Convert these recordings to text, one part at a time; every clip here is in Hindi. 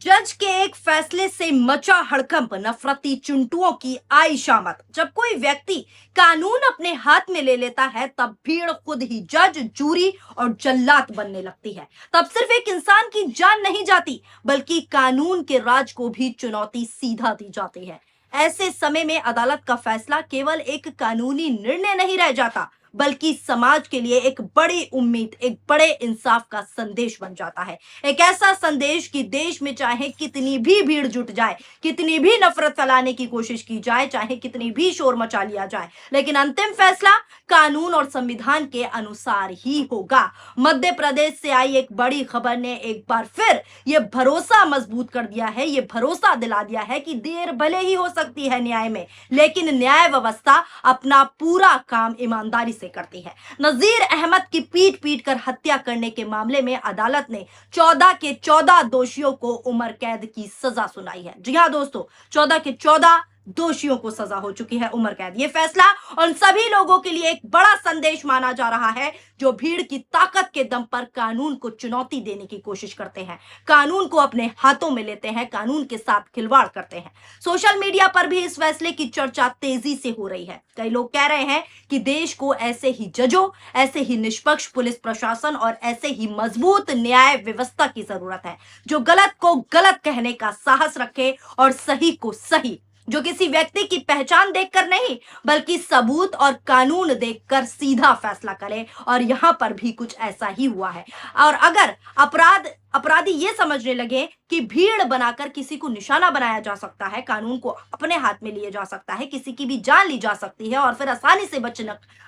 जज के एक फैसले से मचा हड़कंप, नफरती चुनटुओं की आई शामत। जब कोई व्यक्ति कानून अपने हाथ में ले लेता है, तब भीड़ खुद ही जज, जूरी और जल्लाद बनने लगती है। तब सिर्फ एक इंसान की जान नहीं जाती, बल्कि कानून के राज को भी चुनौती सीधा दी जाती है। ऐसे समय में अदालत का फैसला केवल एक कानूनी निर्णय नहीं रह जाता, बल्कि समाज के लिए एक बड़ी उम्मीद, एक बड़े इंसाफ का संदेश बन जाता है। एक ऐसा संदेश कि देश में चाहे कितनी भी भीड़ जुट जाए, कितनी भी नफरत फैलाने की कोशिश की जाए, चाहे कितनी भी शोर मचा लिया जाए, लेकिन अंतिम फैसला कानून और संविधान के अनुसार ही होगा। मध्य प्रदेश से आई एक बड़ी खबर ने एक बार फिर यह भरोसा मजबूत कर दिया है, यह भरोसा दिला दिया है कि देर भले ही हो सकती है न्याय में, लेकिन न्याय व्यवस्था अपना पूरा काम ईमानदारी से करती है। नजीर अहमद की पीट पीट कर हत्या करने के मामले में अदालत ने 14 के 14 दोषियों को उम्र कैद की सजा सुनाई है। जी हां दोस्तों, 14 के 14 दोषियों को सजा हो चुकी है उम्र कैद। ये फैसला उन सभी लोगों के लिए एक बड़ा संदेश माना जा रहा है जो भीड़ की ताकत के दम पर कानून को चुनौती देने की कोशिश करते हैं, कानून को अपने हाथों में लेते हैं, कानून के साथ खिलवाड़ करते हैं। सोशल मीडिया पर भी इस फैसले की चर्चा तेजी से हो रही है। कई लोग कह रहे हैं कि देश को ऐसे ही जजों, ऐसे ही निष्पक्ष पुलिस प्रशासन और ऐसे ही मजबूत न्याय व्यवस्था की जरूरत है, जो गलत को गलत कहने का साहस रखे और सही को सही, जो किसी व्यक्ति की पहचान देखकर नहीं, बल्कि सबूत और कानून देखकर सीधा फैसला करे। और यहां पर भी कुछ ऐसा ही हुआ है। और अगर अपराधी ये समझने लगे कि भीड़ बनाकर किसी को निशाना बनाया जा सकता है, कानून को अपने हाथ में लिया जा सकता है, किसी की भी जान ली जा सकती है और फिर आसानी से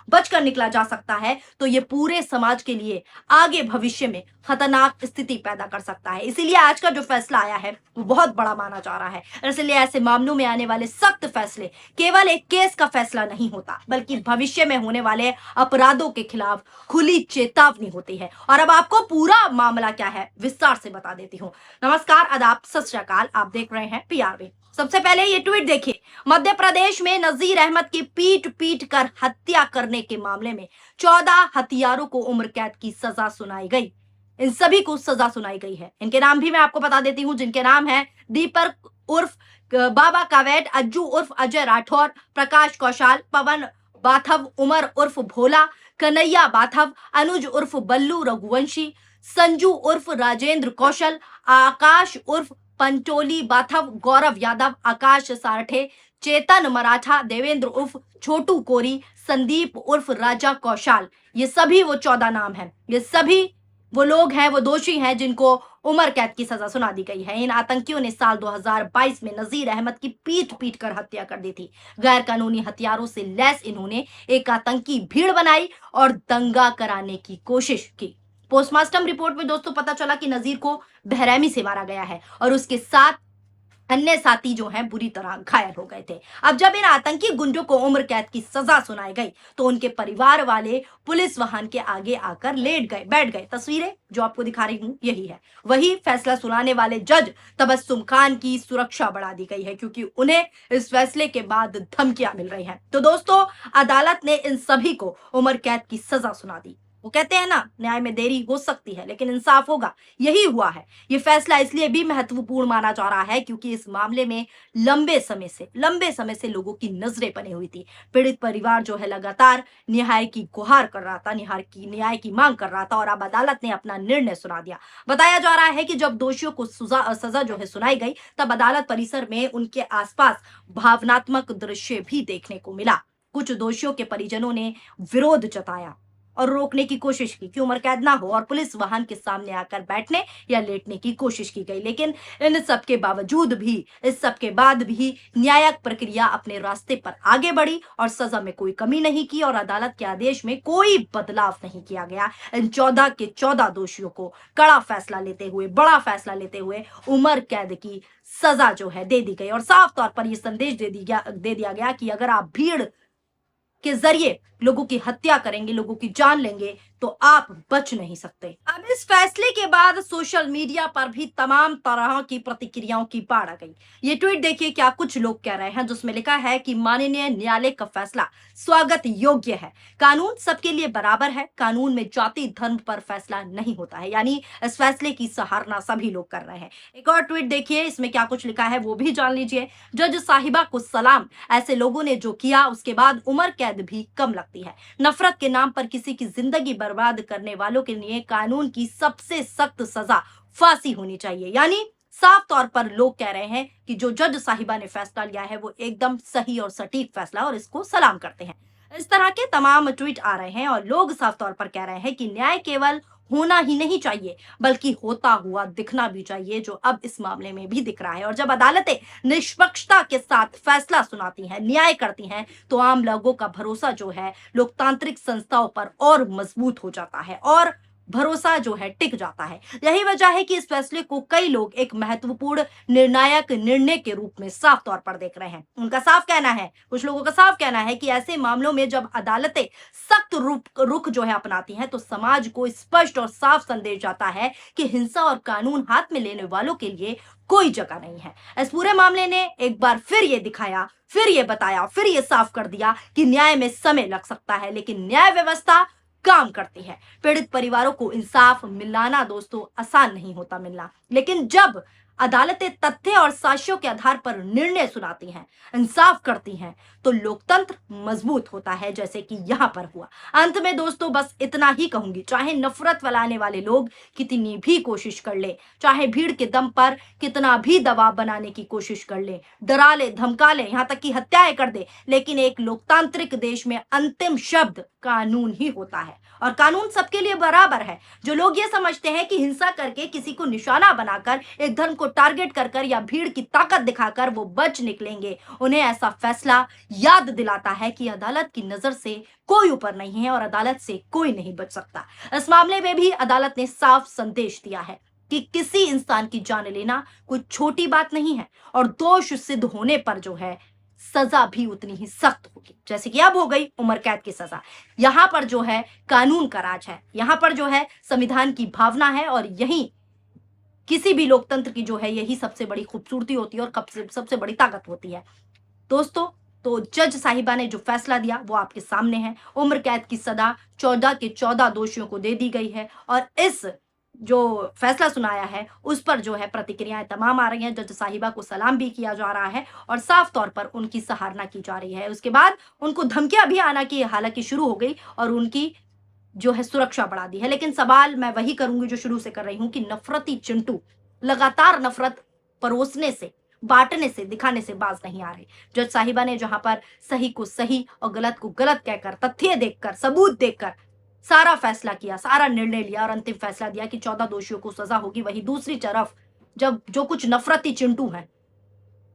बचकर निकला जा सकता है, तो ये पूरे समाज के लिए आगे भविष्य में खतरनाक स्थिति पैदा कर सकता है। इसीलिए आज का जो फैसला आया है वो बहुत बड़ा माना जा रहा है। इसलिए ऐसे मामलों में आने वाले सख्त फैसले केवल एक केस का फैसला नहीं होता, बल्कि भविष्य में होने वाले अपराधों के खिलाफ खुली चेतावनी होती है। और अब आपको पूरा मामला क्या है विस्तार से बता देती हूँ। नमस्कार, आदाब, सत श्री अकाल। आप देख रहे हैं पीआरबी। सबसे पहले ये ट्वीट देखिए। मध्य प्रदेश में नजीर अहमद की पीट पीट कर हत्या करने के मामले में 14 हत्यारों को उम्र कैद की सजा सुनाई गई। इन सभी को सजा सुनाई गई है। इनके नाम भी मैं आपको बता देती हूँ, जिनके नाम है दीपक उर्फ बाबा कावेट, अज्जू उर्फ अजय राठौर, प्रकाश कौशाल, पवन बाथव, उमर उर्फ भोला, कन्हैया बाथव, अनुज उर्फ बल्लू रघुवंशी, संजू उर्फ राजेंद्र कौशल, आकाश उर्फ पंचोली बाथव, गौरव यादव, आकाश सारठे, चेतन मराठा, देवेंद्र उर्फ छोटू कोरी, संदीप उर्फ राजा कौशाल। ये सभी वो 14 नाम हैं। ये सभी वो लोग हैं, वो दोषी हैं जिनको उम्र कैद की सजा सुना दी गई है। इन आतंकियों ने साल 2022 में नजीर अहमद की पीट पीट कर हत्या कर दी थी। गैर कानूनी हथियारों से लैस इन्होंने एक आतंकी भीड़ बनाई और दंगा कराने की कोशिश की। पोस्टमार्टम रिपोर्ट में दोस्तों पता चला कि नजीर को बेरहमी से मारा गया है और उसके साथ अन्य साथी जो हैं बुरी तरह घायल हो गए थे। अब जब इन आतंकी गुंडों को उम्र कैद की सजा सुनाई गई, तो उनके परिवार वाले पुलिस वाहन के आगे आकर बैठ गए। तस्वीरें जो आपको दिखा रही हूं यही है। वही फैसला सुनाने वाले जज तबस्सुम खान की सुरक्षा बढ़ा दी गई है, क्योंकि उन्हें इस फैसले के बाद धमकियां मिल रही हैं। तो दोस्तों, अदालत ने इन सभी को उम्र कैद की सजा सुना दी। वो कहते हैं ना, न्याय में देरी हो सकती है लेकिन इंसाफ होगा। यही हुआ है। ये फैसला इसलिए भी महत्वपूर्ण माना जा रहा है क्योंकि इस मामले में लंबे समय से लोगों की नजरें बनी हुई थी। पीड़ित परिवार जो है लगातार न्याय की गुहार कर रहा था, न्याय की मांग कर रहा था और अब अदालत ने अपना निर्णय सुना दिया। बताया जा रहा है कि जब दोषियों को सजा जो है सुनाई गई, तब अदालत परिसर में उनके आसपास भावनात्मक दृश्य भी देखने को मिला। कुछ दोषियों के परिजनों ने विरोध जताया और रोकने की कोशिश की कि उम्र कैद ना हो और पुलिस वाहन के सामने आकर बैठने या लेटने की कोशिश की गई। लेकिन इन सब के बावजूद भी, इस सब के बाद भी न्यायिक प्रक्रिया अपने रास्ते पर आगे बढ़ी और सजा में कोई कमी नहीं की और अदालत के आदेश में कोई बदलाव नहीं किया गया। इन 14 के 14 दोषियों को कड़ा फैसला लेते हुए, बड़ा फैसला लेते हुए उम्र कैद की सजा जो है दे दी गई और साफ तौर पर यह संदेश दे दिया गया कि अगर आप भीड़ के जरिए लोगों की हत्या करेंगे, लोगों की जान लेंगे, तो आप बच नहीं सकते। अब इस फैसले के बाद सोशल मीडिया पर भी तमाम तरह की प्रतिक्रियाओं की बाढ़ आ गई। ये ट्वीट देखिए क्या कुछ लोग कह रहे हैं, जिसमें लिखा है कि माननीय न्यायालय का फैसला स्वागत योग्य है। कानून सबके लिए बराबर है। कानून में जाति धर्म पर फैसला नहीं होता है। यानी इस फैसले की सराहना सभी लोग कर रहे हैं। एक और ट्वीट देखिए, इसमें क्या कुछ लिखा है वो भी जान लीजिए। जज साहिबा को सलाम, ऐसे लोगों ने जो किया उसके बाद उम्र कैद भी कम लगती है। नफरत के नाम पर किसी की जिंदगी बर्बाद करने वालों के लिए कानून की सबसे सख्त सजा फांसी होनी चाहिए। यानी साफ तौर पर लोग कह रहे हैं कि जो जज साहिबा ने फैसला लिया है वो एकदम सही और सटीक फैसला, और इसको सलाम करते हैं। इस तरह के तमाम ट्वीट आ रहे हैं और लोग साफ तौर पर कह रहे हैं कि न्याय केवल होना ही नहीं चाहिए बल्कि होता हुआ दिखना भी चाहिए, जो अब इस मामले में भी दिख रहा है। और जब अदालतें निष्पक्षता के साथ फैसला सुनाती हैं, न्याय करती हैं, तो आम लोगों का भरोसा जो है लोकतांत्रिक संस्थाओं पर और मजबूत हो जाता है और भरोसा जो है टिक जाता है। यही वजह है कि इस फैसले को कई लोग एक महत्वपूर्ण निर्णायक निर्णय के रूप में साफ तौर पर देख रहे हैं। उनका साफ कहना है, कुछ लोगों का साफ कहना है कि ऐसे मामलों में जब अदालतें सख्त रुख जो है अपनाती हैं, तो समाज को स्पष्ट और साफ संदेश जाता है कि हिंसा और कानून हाथ में लेने वालों के लिए कोई जगह नहीं है। इस पूरे मामले ने एक बार फिर ये दिखाया, फिर ये बताया, फिर ये साफ कर दिया कि न्याय में समय लग सकता है, लेकिन न्याय व्यवस्था काम करती है। पीड़ित परिवारों को इंसाफ मिलाना दोस्तों आसान नहीं होता मिलना, लेकिन जब अदालतें तथ्य और साक्ष्यों के आधार पर निर्णय सुनाती हैं, इंसाफ करती हैं, तो लोकतंत्र मजबूत होता है, जैसे कि यहां पर हुआ। अंत में दोस्तों बस इतना ही कहूंगी, चाहे नफरत फैलाने वाले लोग कितनी भी कोशिश कर ले, चाहे भीड़ के दम पर कितना भी दबाव बनाने की कोशिश कर ले, डरा ले, धमका ले, यहां तक कि हत्याएं कर दे, लेकिन एक लोकतांत्रिक देश में अंतिम शब्द कानून ही होता है और कानून सबके लिए बराबर है। जो लोग ये समझते हैं कि हिंसा करके, किसी को निशाना बनाकर, एक धर्म को टारगेट कर या भीड़ की ताकत दिखाकर वो बच निकलेंगे, उन्हें ऐसा फैसला याद दिलाता है कि अदालत की नजर से कोई ऊपर नहीं है और अदालत से कोई नहीं बच सकता। इस मामले में भी अदालत ने साफ संदेश दिया है कि किसी इंसान की जान लेना कोई छोटी बात नहीं है और दोष सिद्ध होने पर जो है सजा भी उतनी ही सख्त होगी, जैसे कि अब हो गई उम्र कैद की सजा। यहां पर जो है कानून का राज है, यहां पर जो है संविधान की भावना है और यही किसी भी लोकतंत्र की जो है यही सबसे बड़ी खूबसूरती होती है और सबसे बड़ी ताकत होती है। दोस्तों तो जज साहिबा ने जो फैसला दिया वो आपके सामने है। उम्र कैद की सजा 14 के 14 दोषियों को दे दी गई है और इस जो फैसला सुनाया है उस पर जो है प्रतिक्रियाएं तमाम आ रही हैं। जज साहिबा को सलाम भी किया जा रहा है और साफ तौर पर उनकी सराहना की जा रही है। उसके बाद उनको धमकियां भी आना की हालांकि शुरू हो गई और उनकी जो है सुरक्षा बढ़ा दी है। लेकिन सवाल मैं वही करूंगी जो शुरू से कर रही हूं कि नफरती चिंटू लगातार नफरत परोसने से, बांटने से, दिखाने से बाज नहीं आ रहे। जज साहिबा ने जहां पर सही को सही और गलत को गलत कहकर, तथ्य देखकर, सबूत देखकर सारा फैसला किया, सारा निर्णय लिया और अंतिम फैसला दिया कि 14 दोषियों को सजा होगी, वहीं दूसरी तरफ जब जो कुछ नफरती चिंटू हैं,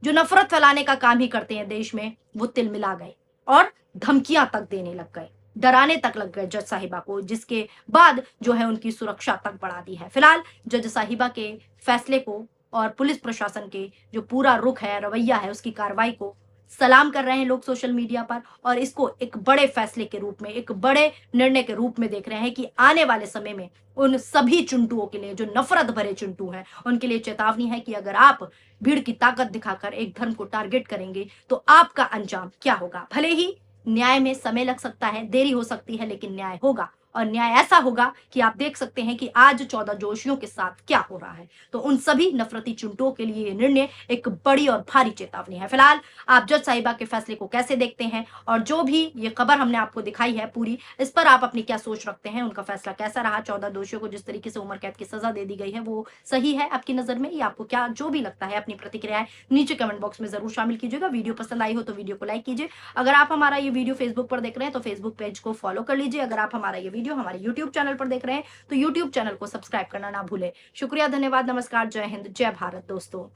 जो नफरत फैलाने का काम ही करते हैं देश में, वो तिलमिला गए और धमकियां तक देने लग गए, डराने तक लग गए जज साहिबा को, जिसके बाद जो है उनकी सुरक्षा तक बढ़ा दी है। फिलहाल जज साहिबा के फैसले को और पुलिस प्रशासन के जो पूरा रुख है, रवैया है, उसकी कार्रवाई को सलाम कर रहे हैं लोग सोशल मीडिया पर और इसको एक बड़े फैसले के रूप में, एक बड़े निर्णय के रूप में देख रहे हैं कि आने वाले समय में उन सभी चिंटुओं के लिए, जो नफरत भरे चिंटू हैं, उनके लिए चेतावनी है कि अगर आप भीड़ की ताकत दिखाकर एक धर्म को टारगेट करेंगे तो आपका अंजाम क्या होगा। भले ही न्याय में समय लग सकता है, देरी हो सकती है, लेकिन न्याय होगा और न्याय ऐसा होगा कि आप देख सकते हैं कि आज 14 दोषियों के साथ क्या हो रहा है। तो उन सभी नफरती चिंटुओं के लिए ये निर्णय एक बड़ी और भारी चेतावनी है। फिलहाल आप जज साहिबा के फैसले को कैसे देखते हैं और जो भी ये खबर हमने आपको दिखाई है पूरी, इस पर आप अपनी क्या सोच रखते हैं, उनका फैसला कैसा रहा, 14 दोषियों को जिस तरीके से उम्र कैद की सजा दे दी गई है वो सही है आपकी नजर में, या आपको क्या जो भी लगता है अपनी प्रतिक्रियाएं नीचे कमेंट बॉक्स में जरूर शामिल कीजिएगा। वीडियो पसंद आई हो तो वीडियो को लाइक कीजिए। अगर आप हमारा ये वीडियो फेसबुक पर देख रहे हैं तो फेसबुक पेज को फॉलो कर लीजिए। अगर आप हमारा ये वीडियो हमारे यूट्यूब चैनल पर देख रहे हैं तो यूट्यूब चैनल को सब्सक्राइब करना ना भूलें। शुक्रिया, धन्यवाद, नमस्कार, जय हिंद, जय भारत दोस्तों।